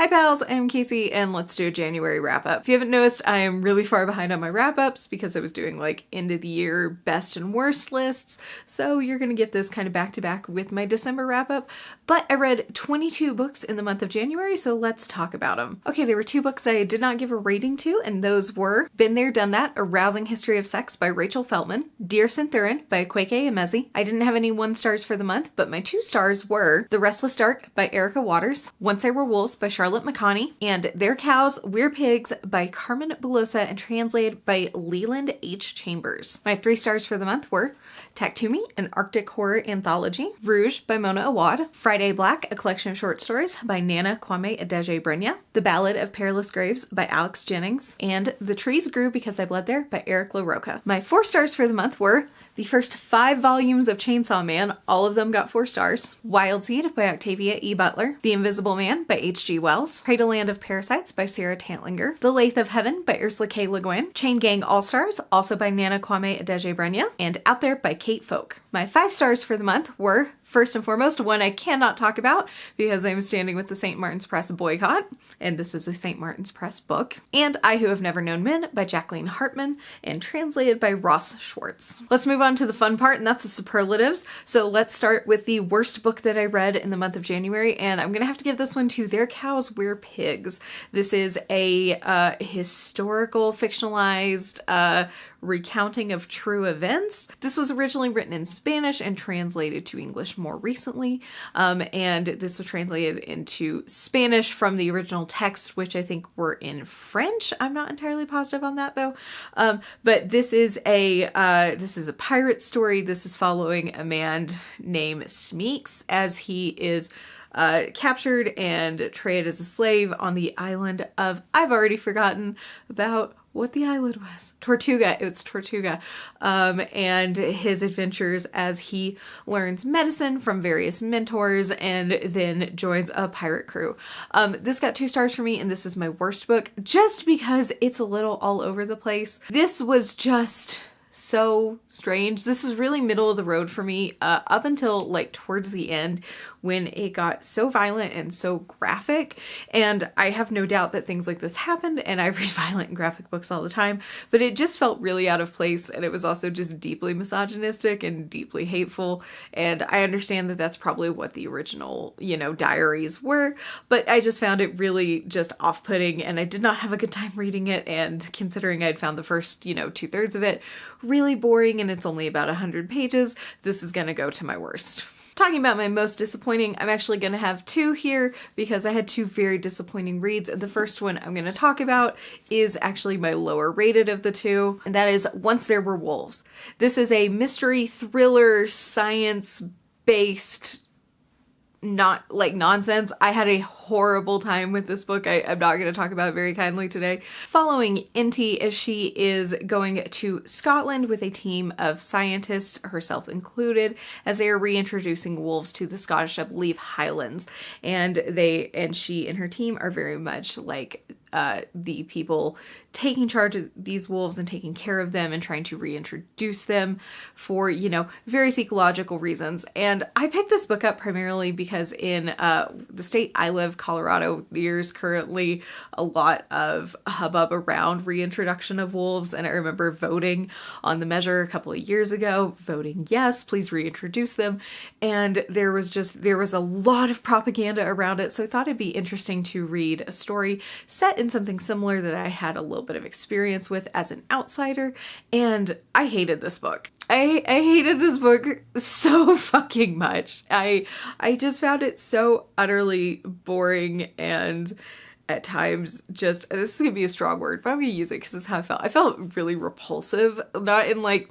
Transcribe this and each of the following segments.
Hi pals, I'm Casey and let's do a January wrap up. If you haven't noticed, I am really far behind on my wrap ups because I was doing like end of the year best and worst lists. So you're gonna get this kind of back to back with my December wrap up. But I read 22 books in the month of January, so let's talk about them. Okay, there were 2 books I did not give a rating to, and those were Been There, Done That, A Rousing History of Sex by Rachel Feltman, Dear Cinthurin by Kweke Emezi. I didn't have any 1 stars for the month, but my 2 stars were The Restless Dark by Erica Waters, Once I Were Wolves by Charlotte McConney, and Their Cows, We're Pigs by Carmen Bulosa and translated by Leland H. Chambers. My 3 stars for the month were Taktumi, an Arctic horror anthology, Rouge by Mona Awad, Friday Black, a collection of short stories by Nana Kwame Adeje-Brenya, The Ballad of Perilous Graves by Alex Jennings, and The Trees Grew Because I Bled There by Eric LaRocca. My 4 stars for the month were the first 5 volumes of Chainsaw Man, all of them got 4 stars, Wild Seed by Octavia E. Butler, The Invisible Man by H.G. Wells, Cradleland of Parasites by Sarah Tantlinger, The Lathe of Heaven by Ursula K. Le Guin, Chain Gang All-Stars, also by Nana Kwame Adeje-Brenya, and Out There by Kate Folk. My 5 stars for the month were, first and foremost, one I cannot talk about because I'm standing with the St. Martin's Press Boycott, and this is a St. Martin's Press book, and I Who Have Never Known Men by Jacqueline Hartman, and translated by Ross Schwartz. Let's move on to the fun part, and that's the superlatives. So let's start with the worst book that I read in the month of January, and I'm gonna have to give this one to Their Cows, We're Pigs. This is a historical, fictionalized, recounting of true events. This was originally written in Spanish and translated to English more recently, and this was translated into Spanish from the original text, which I think were in French. I'm not entirely positive on that though, but this is a pirate story. This is following a man named Smeeks as he is captured and traded as a slave on the island of, I've already forgotten about what the island was. Tortuga. It's Tortuga. And his adventures as he learns medicine from various mentors and then joins a pirate crew. This got 2 stars for me, and this is my worst book just because it's a little all over the place. This was just so strange. This was really middle of the road for me up until like towards the end when it got so violent and so graphic, and I have no doubt that things like this happened, and I read violent and graphic books all the time, but it just felt really out of place, and it was also just deeply misogynistic and deeply hateful, and I understand that that's probably what the original, diaries were, but I just found it really just off-putting, and I did not have a good time reading it, and considering I'd found the first, 2/3 of it really boring, and it's only about 100 pages, this is gonna go to my worst. Talking about my most disappointing, I'm actually going to have 2 here because I had 2 very disappointing reads. And the first one I'm going to talk about is actually my lower rated of the 2, and that is Once There Were Wolves. This is a mystery thriller science-based not like nonsense. I had a horrible time with this book. I'm not going to talk about it very kindly today. Following Inti as she is going to Scotland with a team of scientists, herself included, as they are reintroducing wolves to the Scottish I believe Highlands, and she and her team are very much like the people taking charge of these wolves and taking care of them and trying to reintroduce them for, very ecological reasons. And I picked this book up primarily because in the state I live, Colorado, there's currently a lot of hubbub around reintroduction of wolves. And I remember voting on the measure a couple of years ago, voting yes, please reintroduce them. And there was a lot of propaganda around it. So I thought it'd be interesting to read a story set in something similar that I had a little bit of experience with as an outsider, and I hated this book. I hated this book so fucking much. I just found it so utterly boring and at times just, this is gonna be a strong word, but I'm gonna use it because it's how I felt. I felt really repulsive, not in like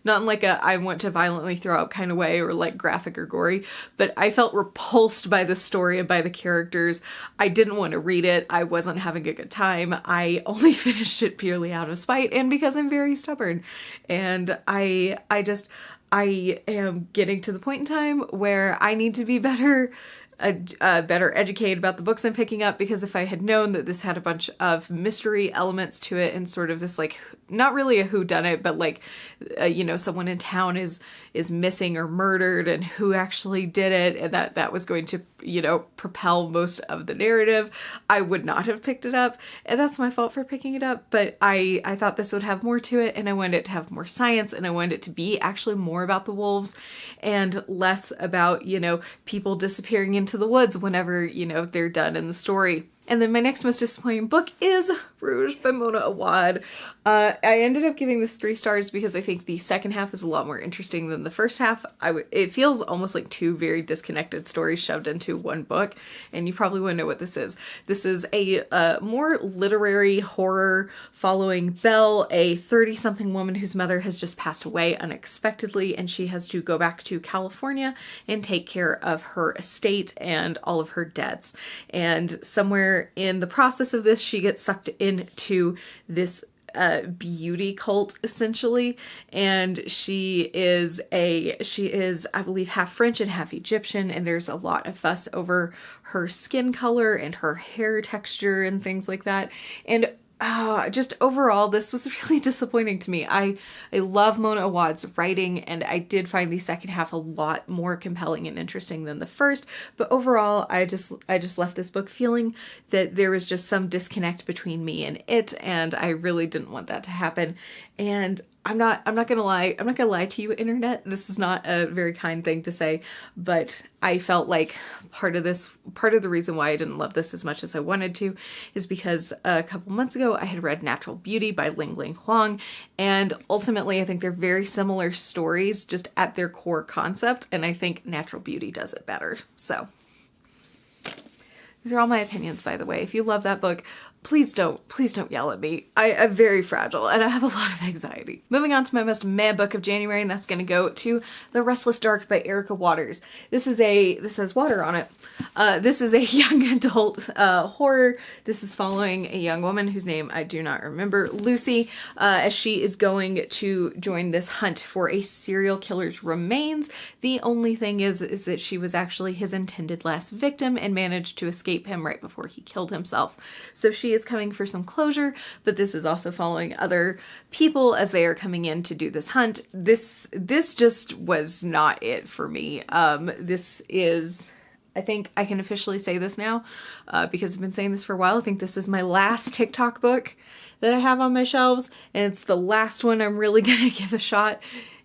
a I want to violently throw up kind of way or like graphic or gory, but I felt repulsed by the story and by the characters. I didn't want to read it. I wasn't having a good time. I only finished it purely out of spite and because I'm very stubborn. And I am getting to the point in time where I need to be better better educated about the books I'm picking up, because if I had known that this had a bunch of mystery elements to it and sort of this like, not really a whodunit, but like, you know, someone in town is missing or murdered and who actually did it, and that was going to, you know, propel most of the narrative, I would not have picked it up. And that's my fault for picking it up, but I thought this would have more to it, and I wanted it to have more science, and I wanted it to be actually more about the wolves and less about, you know, people disappearing into the woods whenever, you know, they're done in the story. And then my next most disappointing book is Rouge by Mona Awad. I ended up giving this 3 stars because I think the second half is a lot more interesting than the first half. It feels almost like 2 very disconnected stories shoved into one book, and you probably wouldn't know what this is. This is a more literary horror following Belle, a 30-something woman whose mother has just passed away unexpectedly, and she has to go back to California and take care of her estate and all of her debts. And somewhere in the process of this, she gets sucked into this beauty cult, essentially, and she is I believe half French and half Egyptian, and there's a lot of fuss over her skin color and her hair texture and things like that. And just overall, this was really disappointing to me. I love Mona Awad's writing, and I did find the second half a lot more compelling and interesting than the first, but overall, I just left this book feeling that there was just some disconnect between me and it, and I really didn't want that to happen. And I'm not gonna lie to you, internet. This is not a very kind thing to say, but I felt like part of the reason why I didn't love this as much as I wanted to is because a couple months ago I had read Natural Beauty by Ling Ling Huang, and ultimately I think they're very similar stories just at their core concept, and I think Natural Beauty does it better. So these are all my opinions, by the way. If you love that book, please don't yell at me. I'm very fragile and I have a lot of anxiety. Moving on to my most meh book of January, and that's gonna go to The Restless Dark by Erica Waters. This has water on it. This is a young adult horror. This is following a young woman whose name I do not remember, Lucy, as she is going to join this hunt for a serial killer's remains. The only thing is that she was actually his intended last victim and managed to escape him right before he killed himself. So she is coming for some closure, but this is also following other people as they are coming in to do this hunt. This just was not it for me. This is, I think I can officially say this now, because I've been saying this for a while. I think this is my last TikTok book that I have on my shelves, and it's the last one I'm really gonna give a shot.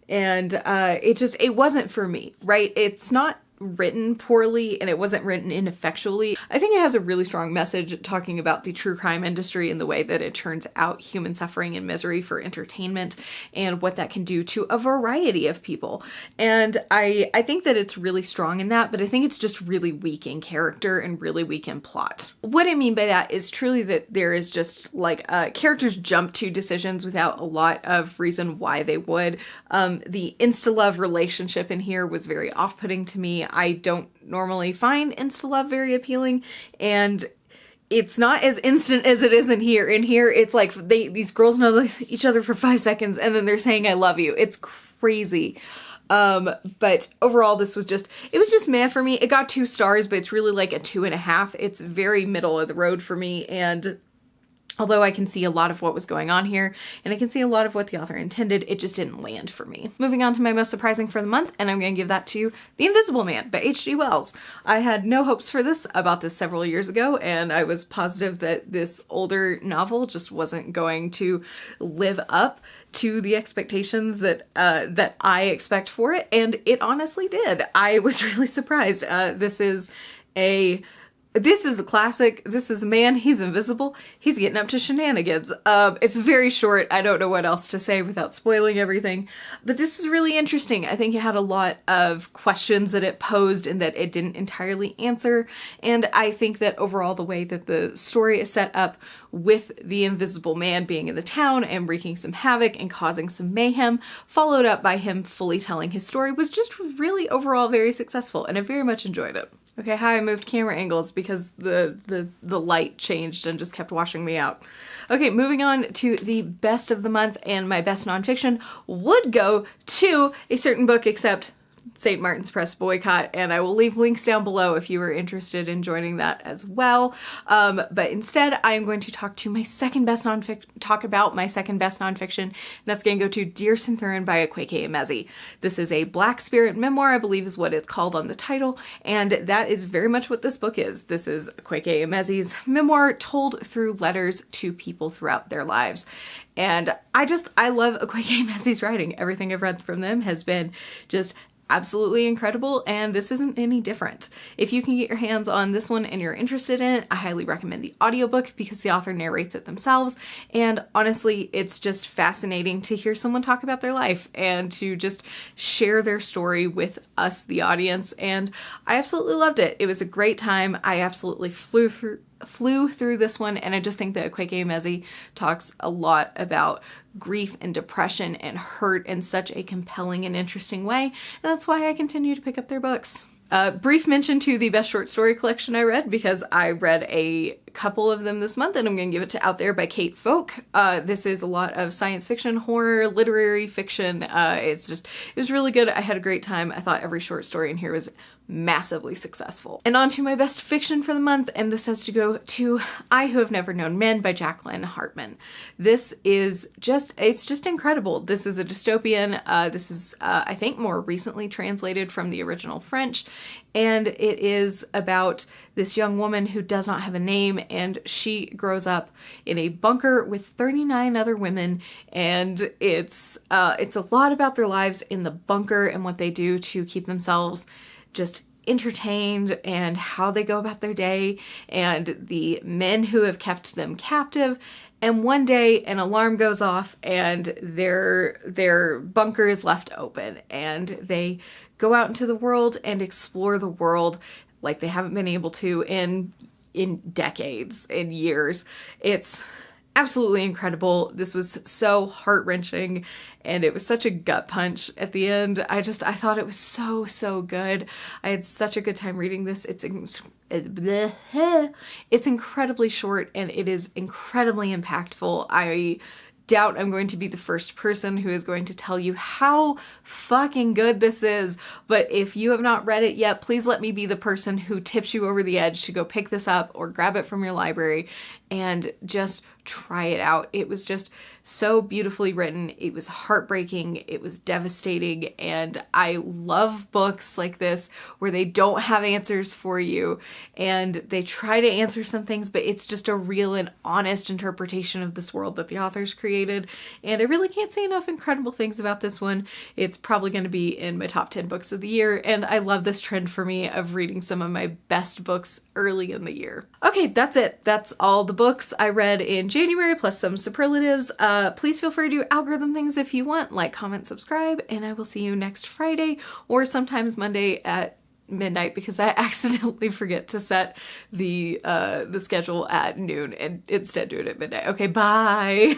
And it wasn't for me, right? It's not written poorly, and it wasn't written ineffectually. I think it has a really strong message talking about the true crime industry and the way that it turns out human suffering and misery for entertainment and what that can do to a variety of people. And I think that it's really strong in that, but I think it's just really weak in character and really weak in plot. What I mean by that is truly that there is just like characters jump to decisions without a lot of reason why they would. The insta-love relationship in here was very off-putting to me. I don't normally find insta-love very appealing, and it's not as instant as it is in here. In here, it's like these girls know each other for 5 seconds, and then they're saying I love you. It's crazy. But overall, it was just meh for me. It got 2 stars, but it's really like a 2.5. It's very middle of the road for me, and although I can see a lot of what was going on here, and I can see a lot of what the author intended, it just didn't land for me. Moving on to my most surprising for the month, and I'm going to give that to The Invisible Man by H.G. Wells. I had no hopes for this about this several years ago, and I was positive that this older novel just wasn't going to live up to the expectations that I expect for it, and it honestly did. I was really surprised. This is a classic. This is a man, he's invisible, he's getting up to shenanigans. It's very short. I don't know what else to say without spoiling everything, but this is really interesting. I think it had a lot of questions that it posed and that it didn't entirely answer, and I think that overall the way that the story is set up with the invisible man being in the town and wreaking some havoc and causing some mayhem, followed up by him fully telling his story, was just really overall very successful, and I very much enjoyed it. Okay, I moved camera angles because the light changed and just kept washing me out. Okay, moving on to the best of the month, and my best nonfiction would go to a certain book, except St. Martin's Press Boycott, and I will leave links down below if you are interested in joining that as well. But instead, I am going to talk about my second best nonfiction, and that's going to go to Dear Cynthia by Akwaeke Emezi. This is a Black spirit memoir, I believe is what it's called on the title, and that is very much what this book is. This is Akwaeke Emezi's memoir told through letters to people throughout their lives. And I love Akwaeke Emezi's writing. Everything I've read from them has been just absolutely incredible, and this isn't any different. If you can get your hands on this one and you're interested in it, I highly recommend the audiobook because the author narrates it themselves, and honestly, it's just fascinating to hear someone talk about their life and to just share their story with us, the audience, and I absolutely loved it. It was a great time. I absolutely flew through this one, and I just think that Akwaeke Emezi talks a lot about grief and depression and hurt in such a compelling and interesting way, and that's why I continue to pick up their books. Brief mention to the best short story collection I read, because I read a couple of them this month, and I'm going to give it to Out There by Kate Folk. This is a lot of science fiction, horror, literary fiction. It was really good. I had a great time. I thought every short story in here was massively successful. And on to my best fiction for the month, and this has to go to I Who Have Never Known Men by Jacqueline Hartman. This is it's just incredible. This is a dystopian. This is, I think, more recently translated from the original French, and it is about this young woman who does not have a name, and she grows up in a bunker with 39 other women, and it's a lot about their lives in the bunker and what they do to keep themselves just entertained and how they go about their day and the men who have kept them captive. And one day an alarm goes off and their bunker is left open, and they go out into the world and explore the world like they haven't been able to in decades, in years. It's absolutely incredible. This was so heart-wrenching, and it was such a gut punch at the end. I thought it was so good. I had such a good time reading this. It's incredibly short, and it is incredibly impactful. I doubt I'm going to be the first person who is going to tell you how fucking good this is, but if you have not read it yet, please let me be the person who tips you over the edge to go pick this up or grab it from your library and just try it out. It was just so beautifully written. It was heartbreaking. It was devastating. And I love books like this where they don't have answers for you and they try to answer some things, but it's just a real and honest interpretation of this world that the authors created. And I really can't say enough incredible things about this one. It's probably going to be in my top 10 books of the year. And I love this trend for me of reading some of my best books early in the year. Okay, that's it. That's all the books I read in January, plus some superlatives. Please feel free to do algorithm things if you want, like, comment, subscribe, and I will see you next Friday or sometimes Monday at midnight because I accidentally forget to set the schedule at noon and instead do it at midnight. Okay, bye.